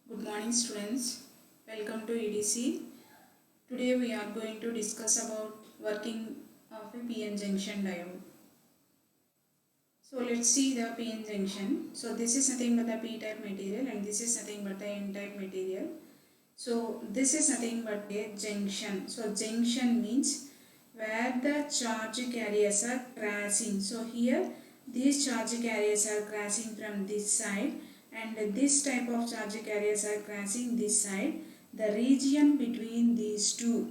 Good morning students, welcome to EDC. Today we are going to discuss about working of a PN junction diode. So let's see the PN junction. So this is nothing but the P-type material and this is nothing but the N-type material. So this is nothing but a junction. So junction means where the charge carriers are crossing. So here these charge carriers are crossing from this side and this type of charge carriers are crossing this side. The region between these two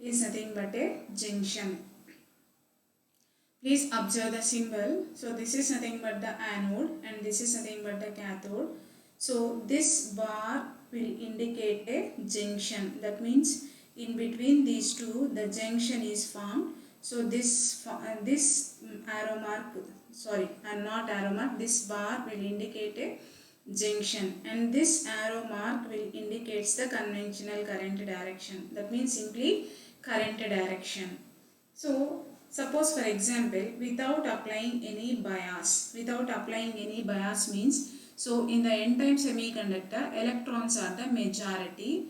is nothing but a junction. Please observe the symbol. So this is nothing but the anode and this is nothing but the cathode. So this bar will indicate a junction. That means in between these two the junction is formed. So this arrow mark, sorry, and not arrow mark, this bar will indicate a junction and this arrow mark will indicates the conventional current direction. That means simply current direction. So suppose for example without applying any bias means, so in the n-type semiconductor electrons are the majority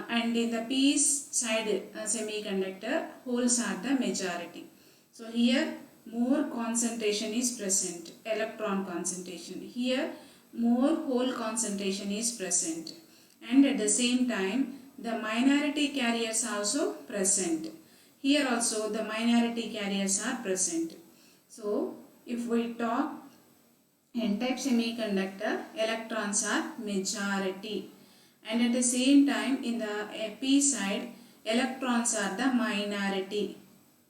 and in the p side semiconductor holes are the majority. So here more concentration is present, electron concentration. Here more hole concentration is present and at the same time the minority carriers also present. Here also the minority carriers are present. So if we talk n-type semiconductor, electrons are majority and at the same time in the p side electrons are the minority.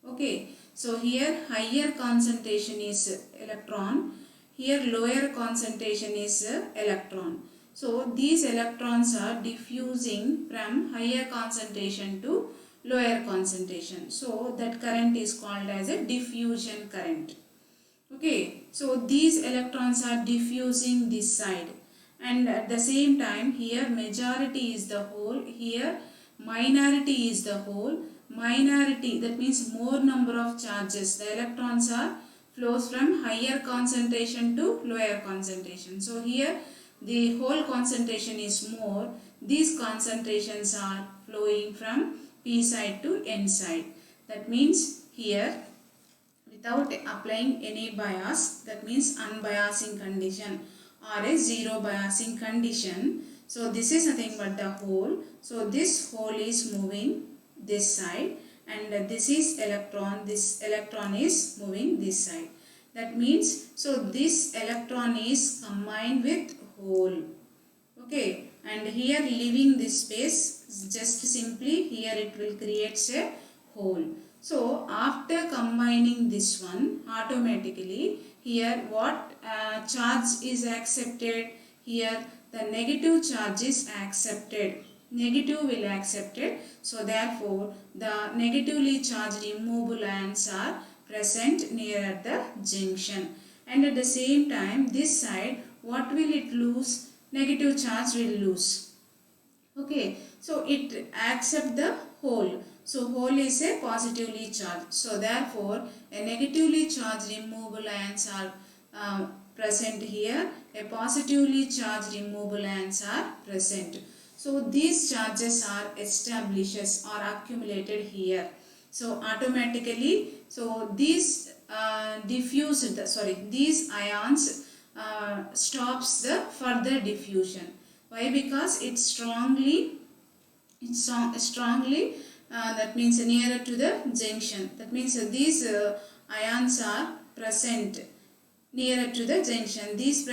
Okay, so here higher concentration is electron, here lower concentration is electron. So these electrons are diffusing from higher concentration to lower concentration. So that current is called as a diffusion current. Okay, so these electrons are diffusing this side and at the same time here majority is the hole, here minority is the hole. Minority, that means more number of charges. The electrons are flows from higher concentration to lower concentration. So here the hole concentration is more. These concentrations are flowing from p side to n side. That means here without applying any bias, that means unbiasing condition or a zero biasing condition. So this is nothing but the hole. So this hole is moving this side and this is electron, this electron is moving this side. That means, so this electron is combined with hole. Okay, and here leaving this space, just simply here it will create a hole. So after combining this one, automatically here what charge is accepted? Here the negative charge is accepted. Negative will accepted. So therefore the negatively charged immovable ions are present near the junction. And at the same time this side what will it lose? Negative charge will lose. Okay, so it accept the hole. So hole is a positively charged. So therefore a negatively charged immovable ions are present here. A positively charged immovable ions are present. So these charges are established or accumulated here. So automatically, so these these ions stops the further diffusion. Why? Because it strongly that means nearer to the junction. That means these ions are present nearer to the junction. These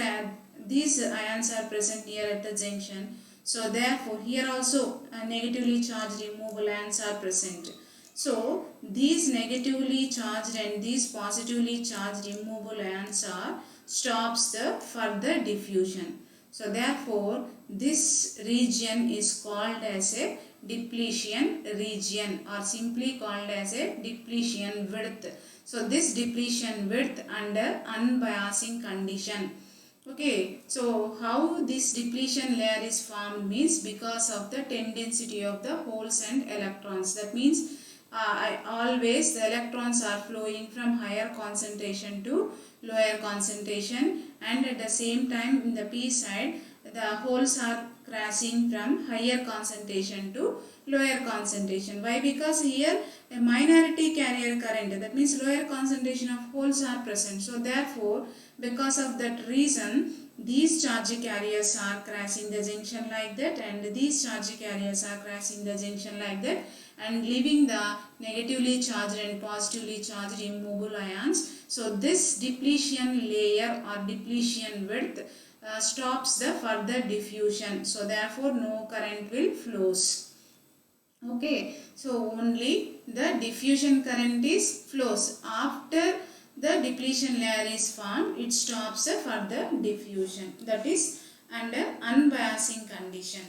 ions are present near at the junction. So therefore here also negatively charged immovable ions are present. So these negatively charged and these positively charged immovable ions are stops the further diffusion. So therefore this region is called as a depletion region or simply called as a depletion width. So this depletion width under unbiasing condition. Okay, so how this depletion layer is formed means because of the density of the holes and electrons. That means always the electrons are flowing from higher concentration to lower concentration and at the same time in the p side the holes are crashing from higher concentration to lower concentration. Why? Because here a minority carrier current, that means lower concentration of holes are present. So therefore, because of that reason, these charge carriers are crashing the junction like that, and these charge carriers are crashing the junction like that, and leaving the negatively charged and positively charged immovable ions. So this depletion layer or depletion width stops the further diffusion. So therefore no current will flows. Okay, so only the diffusion current is flows. After the depletion layer is formed, it stops the further diffusion. That is under unbiasing condition.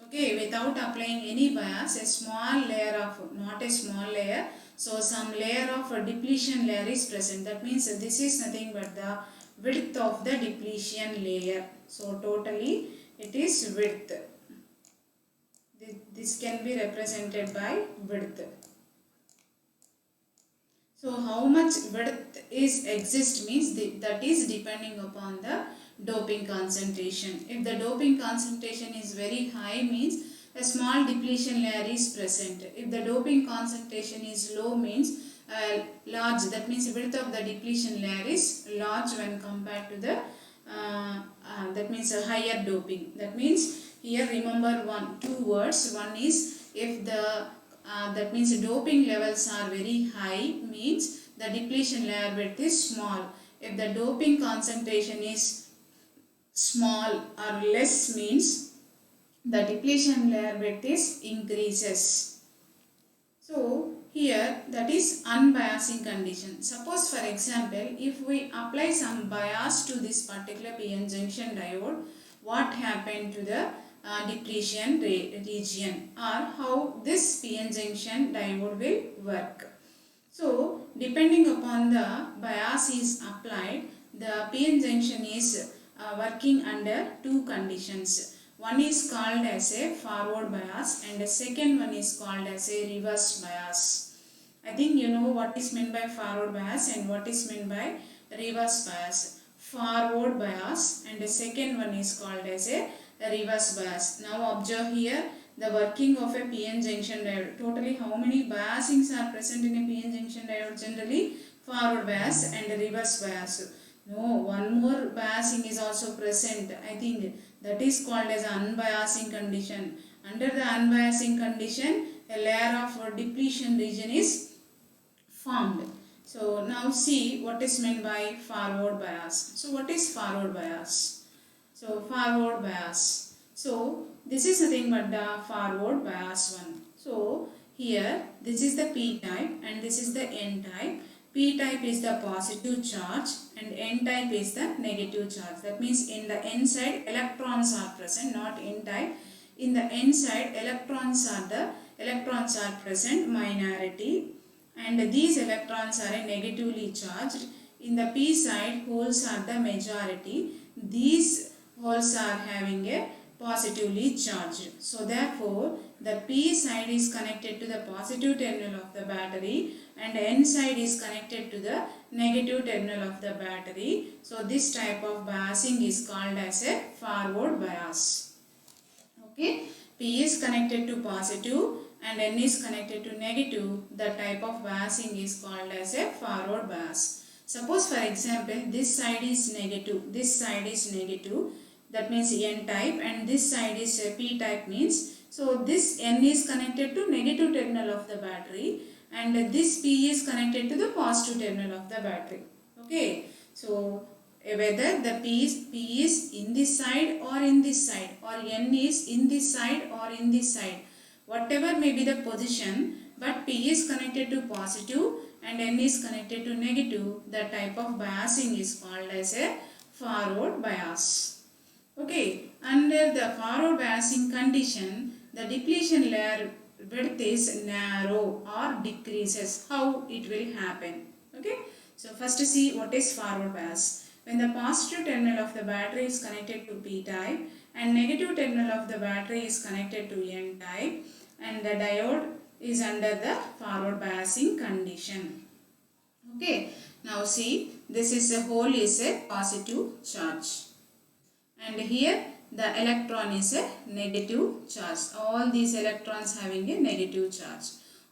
Okay, without applying any bias, a small layer of, not a small layer, so some layer of a depletion layer is present. That means this is nothing but the width of the depletion layer. So totally it is width. This can be represented by width. So how much width is exist means that is depending upon the doping concentration. If the doping concentration is very high means a small depletion layer is present. If the doping concentration is low means large, that means width of the depletion layer is large when compared to the that means a higher doping. That means here remember two words. One is if the that means doping levels are very high means the depletion layer width is small. If the doping concentration is small or less means the depletion layer width is increases. So here that is unbiasing condition. Suppose for example if we apply some bias to this particular PN junction diode, what happened to the depletion region, or how this PN junction diode will work. So depending upon the bias is applied, the PN junction is working under two conditions. One is called as a forward bias and the second one is called as a reverse bias. I think you know what is meant by forward bias and what is meant by reverse bias. Forward bias and the second one is called as a reverse bias. Now observe here the working of a PN junction diode. Totally how many biasings are present in a PN junction diode? Generally forward bias and reverse bias. No, one more biasing is also present. I think that is called as unbiasing condition. Under the unbiasing condition, a layer of depletion region is formed. So now see what is meant by forward bias. So what is forward bias? So forward bias. So this is nothing but the forward bias one. So here this is the P type and this is the N type. P type is the positive charge and N type is the negative charge. That means in the N side electrons are present, not N type. In the N side electrons are present, minority, and these electrons are negatively charged. In the P side holes are the majority. These holes are having a positively charged. So therefore the P side is connected to the positive terminal of the battery and N side is connected to the negative terminal of the battery. So this type of biasing is called as a forward bias. Okay, P is connected to positive and N is connected to negative. The type of biasing is called as a forward bias. Suppose for example this side is negative, this side is negative, that means N type, and this side is P type means, so this N is connected to negative terminal of the battery and this P is connected to the positive terminal of the battery. Okay, so whether the P is in this side or in this side, or N is in this side or in this side, whatever may be the position, but P is connected to positive and N is connected to negative, the type of biasing is called as a forward bias. Okay, under the forward biasing condition, the depletion layer width is narrow or decreases. How it will happen? Okay, so first see what is forward bias. When the positive terminal of the battery is connected to P type and negative terminal of the battery is connected to N type, and the diode is under the forward biasing condition. Okay, now see this is a hole is a positive charge. And here the electron is a negative charge. All these electrons having a negative charge.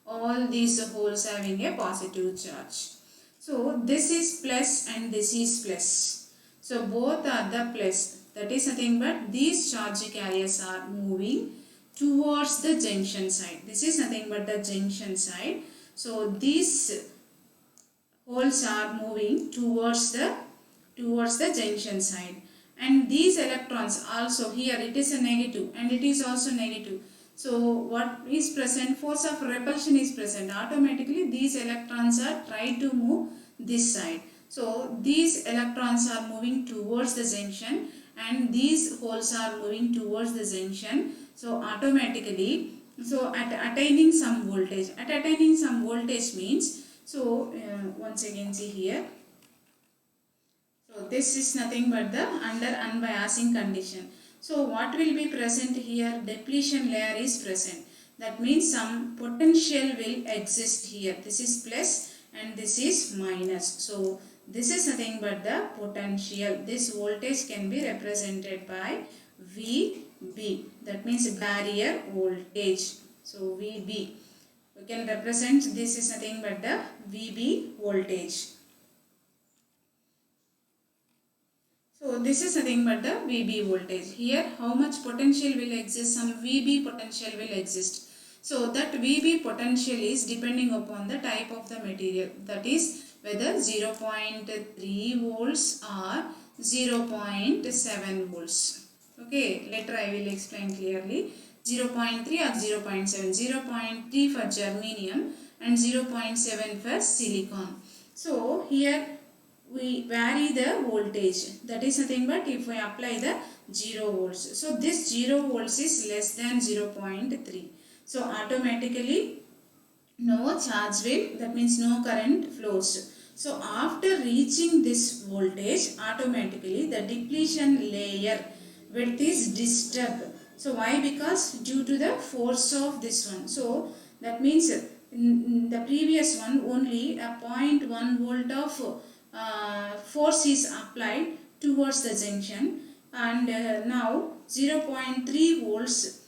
All these holes having a positive charge. So this is plus and this is plus. So both are the plus. That is nothing but these charge carriers are moving towards the junction side. This is nothing but the junction side. So these holes are moving towards the junction side, and these electrons also, here it is a negative and it is also negative. So what is present? Force of repulsion is present. Automatically these electrons are trying to move this side. So these electrons are moving towards the junction and these holes are moving towards the junction. So automatically, so at attaining some voltage, means, so once again see here. So this is nothing but the under unbiasing condition. So what will be present here? Depletion layer is present. That means some potential will exist here. This is plus and this is minus. So this is nothing but the potential. This voltage can be represented by VB. That means barrier voltage. So VB. We can represent this is nothing but the VB voltage. So this is nothing but the VB voltage. Here how much potential will exist? Some VB potential will exist. So that VB potential is depending upon the type of the material. That is whether 0.3 volts or 0.7 volts. Okay, later I will explain clearly. 0.3 or 0.7. 0.3 for germanium and 0.7 for silicon. So here we vary the voltage. That is nothing but if we apply the 0 volts. So this 0 volts is less than 0.3. So automatically no charge will, that means no current flows. So after reaching this voltage, automatically the depletion layer width is disturbed. So why? Because due to the force of this one. So that means in the previous one only a 0.1 volt of force is applied towards the junction, and now 0.3 volts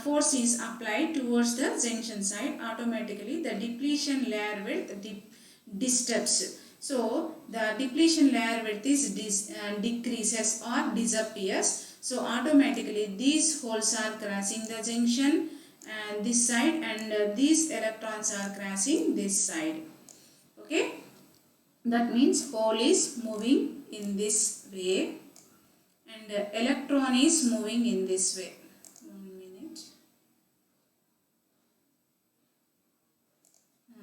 force is applied towards the junction side. Automatically the depletion layer width disturbs. So the depletion layer width is decreases or disappears. So automatically these holes are crossing the junction and this side, and these electrons are crossing this side. Okay. That means hole is moving in this way and electron is moving in this way. 1 minute.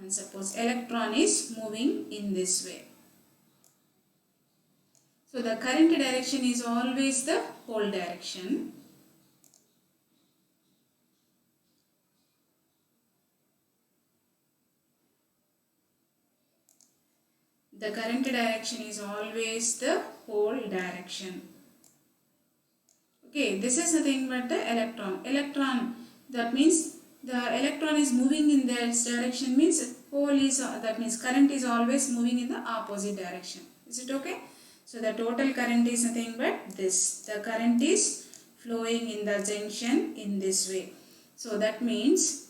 And suppose electron is moving in this way. So the current direction is always the hole direction. The current direction is always the hole direction. Okay, this is nothing but the electron. Electron, that means the electron is moving in this direction, means hole is, that means current is always moving in the opposite direction. Is it okay? So the total current is nothing but this. The current is flowing in the junction in this way. So that means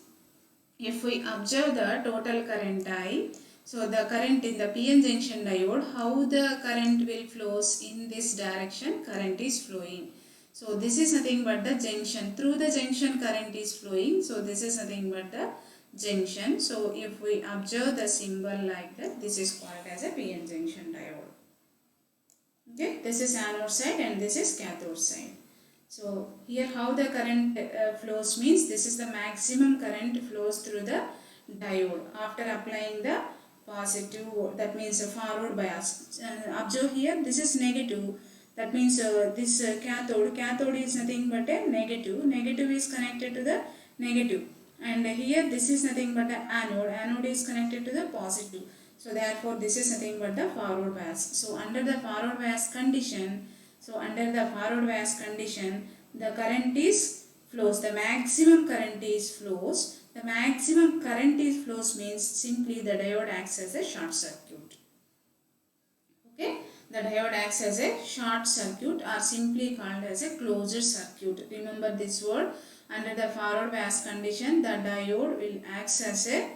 if we observe the total current I, so the current in the PN junction diode, how the current will flows in this direction, current is flowing. So this is nothing but the junction. Through the junction current is flowing. So this is nothing but the junction. So if we observe the symbol like that, this is called as a PN junction diode. Okay, this is anode side and this is cathode side. So here how the current flows means this is the maximum current flows through the diode after applying the positive, that means forward bias. Observe here, this is negative. That means this cathode is nothing but a negative. Negative is connected to the negative. And here this is nothing but the anode. Anode is connected to the positive. So therefore this is nothing but the forward bias. So under the forward bias condition, the current is flows. The maximum current is flows. The maximum current is flows means simply the diode acts as a short circuit. Okay. the diode acts as a short circuit or simply called as a closed circuit. Remember this word. Under the forward bias condition, the diode will acts as a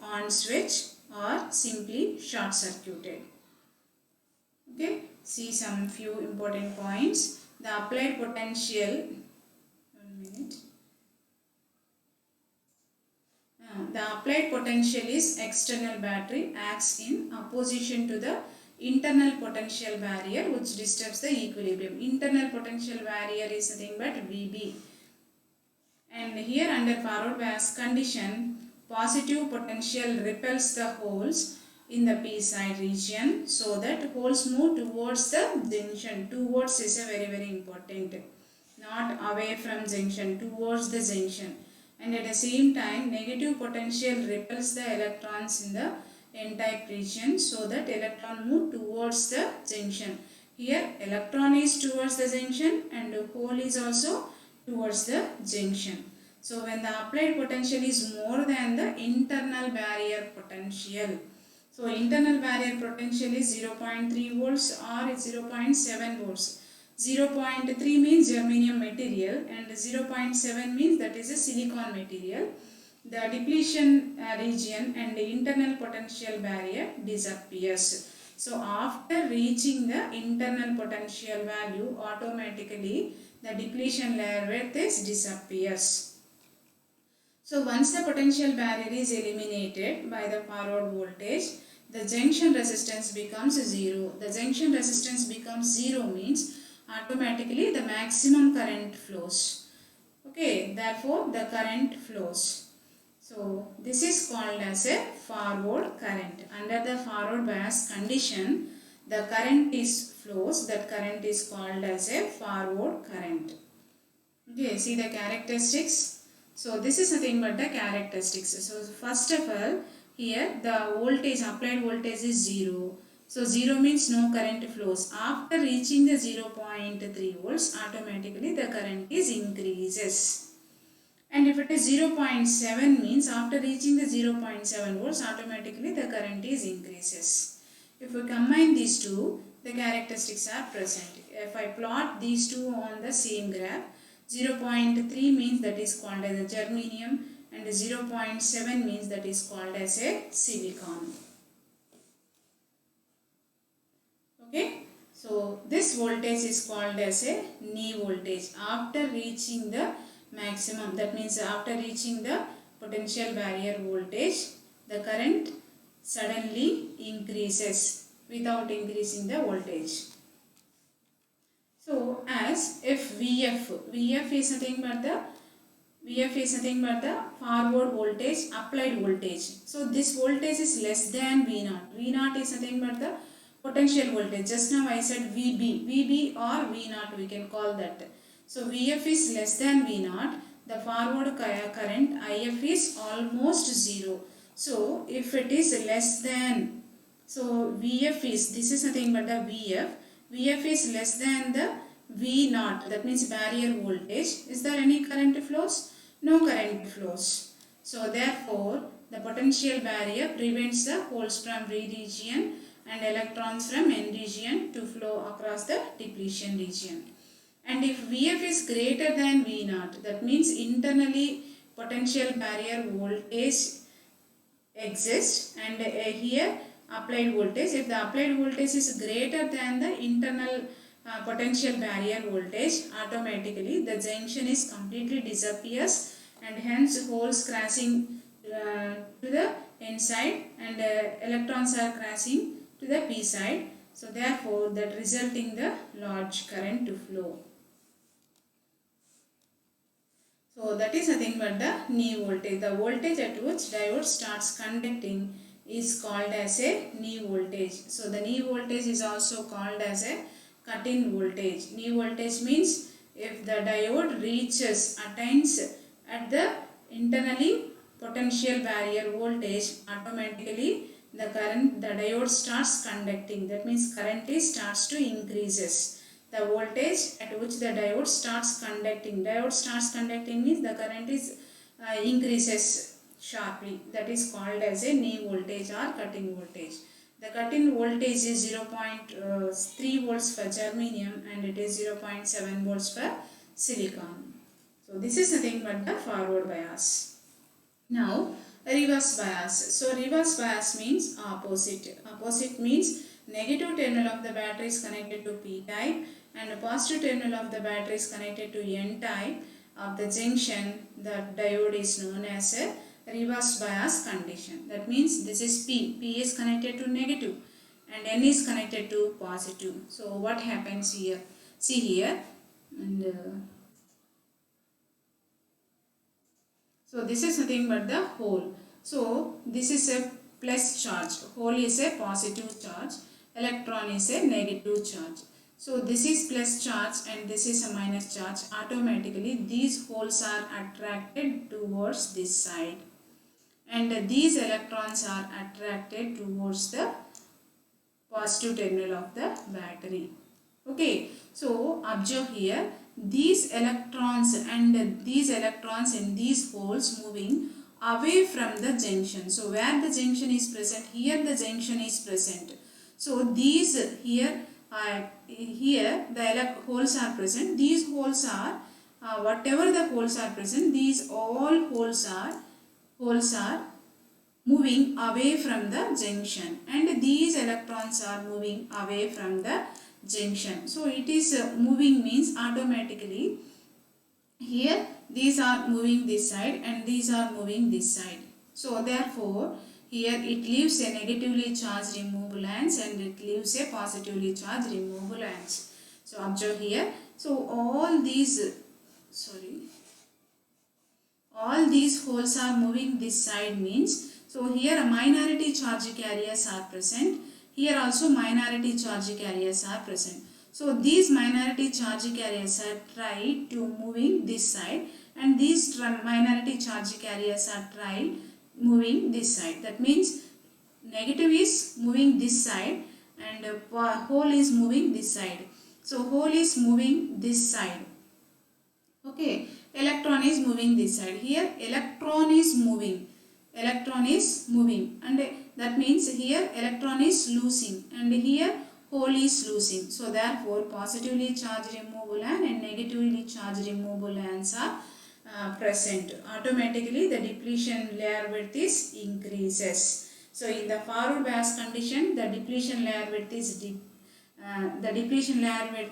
on switch or simply short circuited. Okay, see some few important points. The applied potential, 1 minute. The applied potential is external battery acts in opposition to the internal potential barrier which disturbs the equilibrium. Internal potential barrier is nothing but VB. And here under forward bias condition, positive potential repels the holes in the p side region so that holes move towards the junction. Towards is a very important. Not away from junction, towards the junction. And at the same time, negative potential repels the electrons in the n-type region so that electron move towards the junction. Here electron is towards the junction and hole is also towards the junction. So when the applied potential is more than the internal barrier potential. So internal barrier potential is 0.3 volts or 0.7 volts. 0.3 means germanium material and 0.7 means that is a silicon material. The depletion region and the internal potential barrier disappears. So after reaching the internal potential value, automatically the depletion layer width is disappears. So once the potential barrier is eliminated by the forward voltage, the junction resistance becomes 0. The junction resistance becomes 0 means automatically the maximum current flows. Okay, therefore the current flows. So this is called as a forward current. Under the forward bias condition, the current is flows. That current is called as a forward current. Okay, see the characteristics. So this is nothing but the characteristics. So first of all, here the voltage, applied voltage is 0. So 0 means no current flows. After reaching the 0.3 volts, automatically the current is increases. And if it is 0.7 means after reaching the 0.7 volts, automatically the current is increases. If we combine these two, the characteristics are present. If I plot these two on the same graph, 0.3 means that is called as a germanium and 0.7 means that is called as a silicon. Okay, so this voltage is called as a knee voltage. After reaching the maximum, that means after reaching the potential barrier voltage, the current suddenly increases without increasing the voltage. So as if Vf is nothing but the forward voltage, applied voltage. So this voltage is less than V0. V0 is nothing but the potential voltage. Just now I said VB or V0 we can call that. So Vf is less than V0. The forward current If is almost 0. So if it is less than, so Vf is, this is nothing but the Vf. Vf is less than the V0, that means barrier voltage. Is there any current flows? No current flows. So therefore, the potential barrier prevents the holes from V region and electrons from N region to flow across the depletion region. And if Vf is greater than V0, that means internally potential barrier voltage exists, and here applied voltage, if the applied voltage is greater than the internal potential barrier voltage, automatically the junction is completely disappears and hence holes crashing to the N side and electrons are crashing to the P side. So therefore that resulting the large current to flow. So that is nothing but the knee voltage. The voltage at which diode starts conducting is called as a knee voltage. So the knee voltage is also called as a cut-in voltage. Knee voltage means if the diode attains at the internally potential barrier voltage, automatically the diode starts conducting. That means current starts to increases. The voltage at which the diode starts conducting. Diode starts conducting means the current is increases sharply. That is called as a knee voltage or cutting voltage. The cut-in voltage is 0.3 volts for germanium and it is 0.7 volts for silicon. So this is nothing but the forward bias. Now reverse bias. So reverse bias means opposite. Opposite means negative terminal of the battery is connected to P type and the positive terminal of the battery is connected to N type of the junction. The diode is known as a reverse bias condition. That means this is P. P is connected to negative and N is connected to positive. So what happens here? See here and so this is nothing but the hole. So this is a plus charge. Hole is a positive charge. Electron is a negative charge. So this is plus charge and this is a minus charge. Automatically these holes are attracted towards this side. And these electrons are attracted towards the positive terminal of the battery. Okay, so observe here these electrons and these electrons in these holes moving away from the junction. So where the junction is present, here the junction is present. So these here the holes are present. These holes are whatever the holes are present, these all holes are moving away from the junction and these electrons are moving away from the junction. So it is moving means automatically here these are moving this side and these are moving this side. So therefore here it leaves a negatively charged removable ions and it leaves a positively charged removable ions. So observe here. So all these holes are moving this side means, so here a minority charge carriers are present. Here also minority charge carriers are present. So these minority charge carriers are tried to moving this side and these minority charge carriers are tried moving this side. That means negative is moving this side and hole is moving this side. So hole is moving this side. Okay, electron is moving this side. Here electron is moving and that means here electron is losing and here hole is losing. So therefore positively charged removable ion and negatively charged removable ions are present. Automatically the depletion layer width is increases. So in the forward bias condition the depletion layer width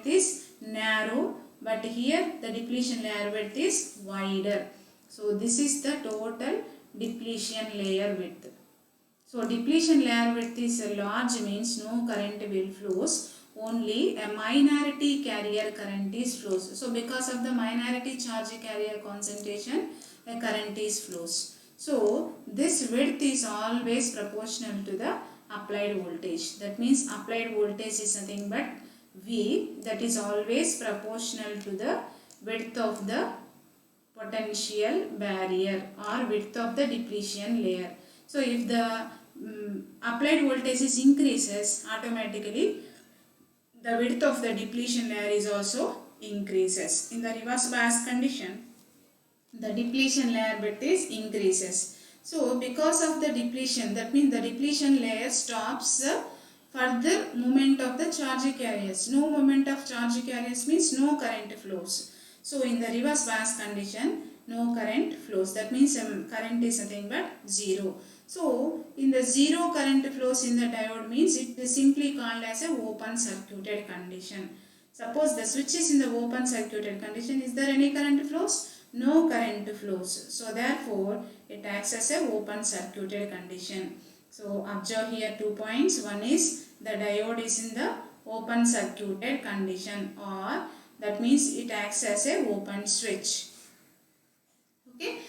is narrow, but here the depletion layer width is wider. So this is the total depletion layer width. So depletion layer width is large means no current will flows, only a minority carrier current is flows. So because of the minority charge carrier concentration, a current is flows. So this width is always proportional to the applied voltage. That means applied voltage is nothing but V, that is always proportional to the width of the potential barrier or width of the depletion layer. So if the applied voltage is increases, automatically the width of the depletion layer is also increases. In the reverse bias condition, the depletion layer width is increases. So because of the depletion, that means the depletion layer stops the further movement of the charge carriers. No movement of charge carriers means no current flows. So in the reverse bias condition, no current flows. That means current is nothing but zero. So in the zero current flows in the diode means it is simply called as a open circuited condition. Suppose the switch is in the open circuited condition, is there any current flows? No current flows. So therefore it acts as a open circuited condition. So observe here 2 points. One is the diode is in the open circuited condition, or that means it acts as a open switch. Okay.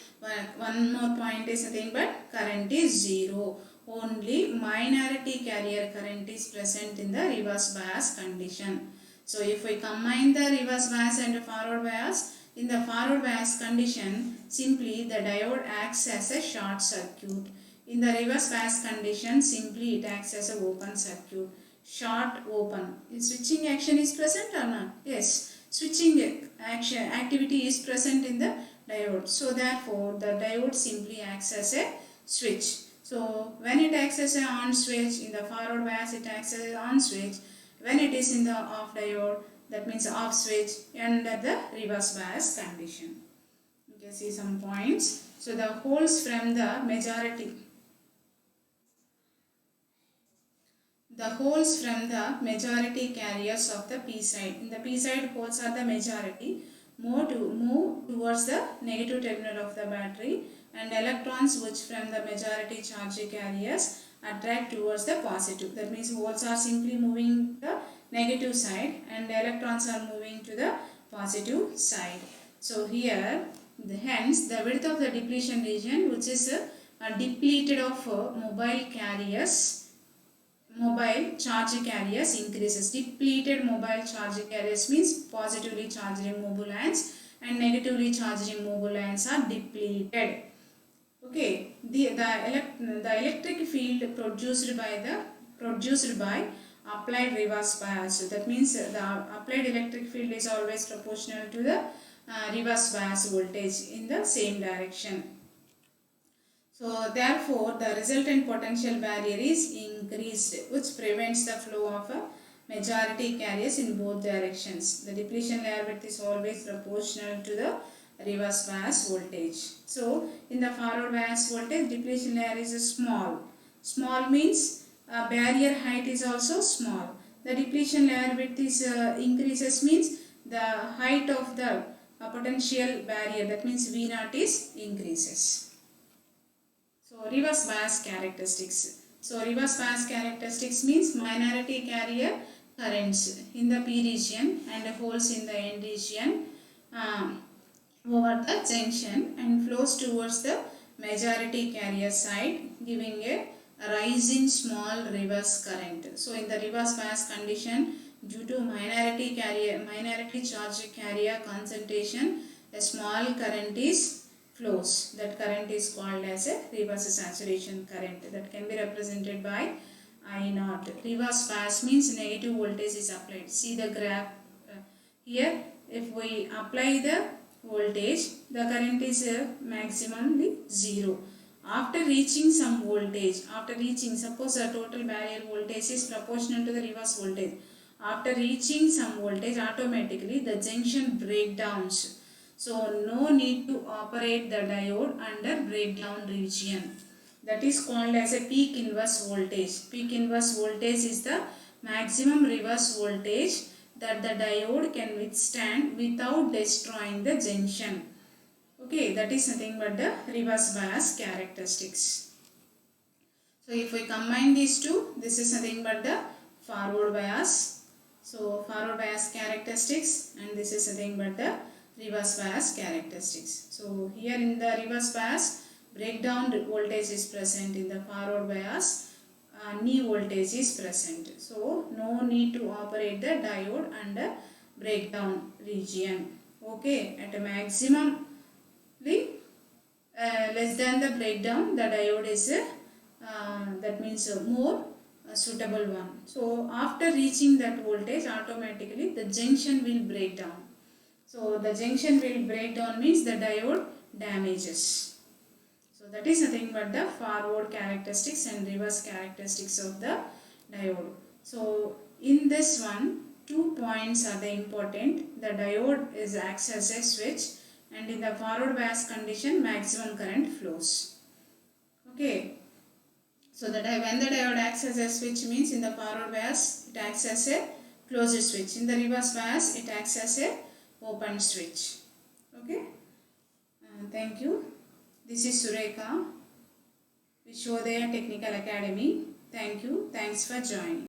One more point is nothing but current is zero. Only minority carrier current is present in the reverse bias condition. So if we combine the reverse bias and forward bias, in the forward bias condition, simply the diode acts as a short circuit. In the reverse bias condition, simply it acts as an open circuit. Short open. Switching action is present or not? Yes. Switching action activity is present in the diode. So therefore the diode simply acts as a switch. So when it acts as an on switch, in the forward bias it acts as an on switch. When it is in the off diode, that means off switch, under the reverse bias condition. You can see some points. So the holes from the majority carriers of the p side. In the p side, holes are the majority. Move towards the negative terminal of the battery, and electrons which from the majority charge carriers attract towards the positive. That means holes are simply moving the negative side and the electrons are moving to the positive side. So here, hence the width of the depletion region, which is depleted of mobile charge carriers, increases. Depleted mobile charge carriers means positively charged mobile ions and negatively charged mobile ions are depleted. Okay, the electric field produced by applied reverse bias. That means the applied electric field is always proportional to the reverse bias voltage in the same direction. So therefore, the resultant potential barrier is increased, which prevents the flow of a majority carriers in both directions. The depletion layer width is always proportional to the reverse bias voltage. So in the forward bias voltage, depletion layer is small. Small means barrier height is also small. The depletion layer width is increases means the height of the potential barrier, that means V0 is increases. So reverse bias characteristics. So reverse bias characteristics means minority carrier currents in the P region and holes in the N region over the junction and flows towards the majority carrier side, giving a rise in small reverse current. So in the reverse bias condition, due to minority charge carrier concentration, a small current is flows. That current is called as a reverse saturation current, that can be represented by I0. Reverse bias means negative voltage is applied. See the graph here. If we apply the voltage, the current is maximally 0. After reaching some voltage, suppose the total barrier voltage is proportional to the reverse voltage. After reaching some voltage, automatically the junction breakdowns. So no need to operate the diode under breakdown region. That is called as a peak inverse voltage. Peak inverse voltage is the maximum reverse voltage that the diode can withstand without destroying the junction. Okay, that is nothing but the reverse bias characteristics. So if we combine these two, this is nothing but the forward bias. So forward bias characteristics, and this is nothing but the reverse bias characteristics. So here in the reverse bias, breakdown voltage is present. In the forward bias, knee voltage is present. So no need to operate the diode under breakdown region. Okay, at a maximum less than the breakdown, the diode is that means more suitable one. So after reaching that voltage, automatically the junction will break down. So the junction will break down means the diode damages. So that is nothing but the forward characteristics and reverse characteristics of the diode. So in this one, 2 points are the important. The diode acts as a switch, and in the forward bias condition, maximum current flows. Okay. So that when the diode acts as a switch means in the forward bias it acts as a closed switch. In the reverse bias it acts as a open switch. Okay. Thank you. This is Surekha, Vishodaya Technical Academy. Thank you. Thanks for joining.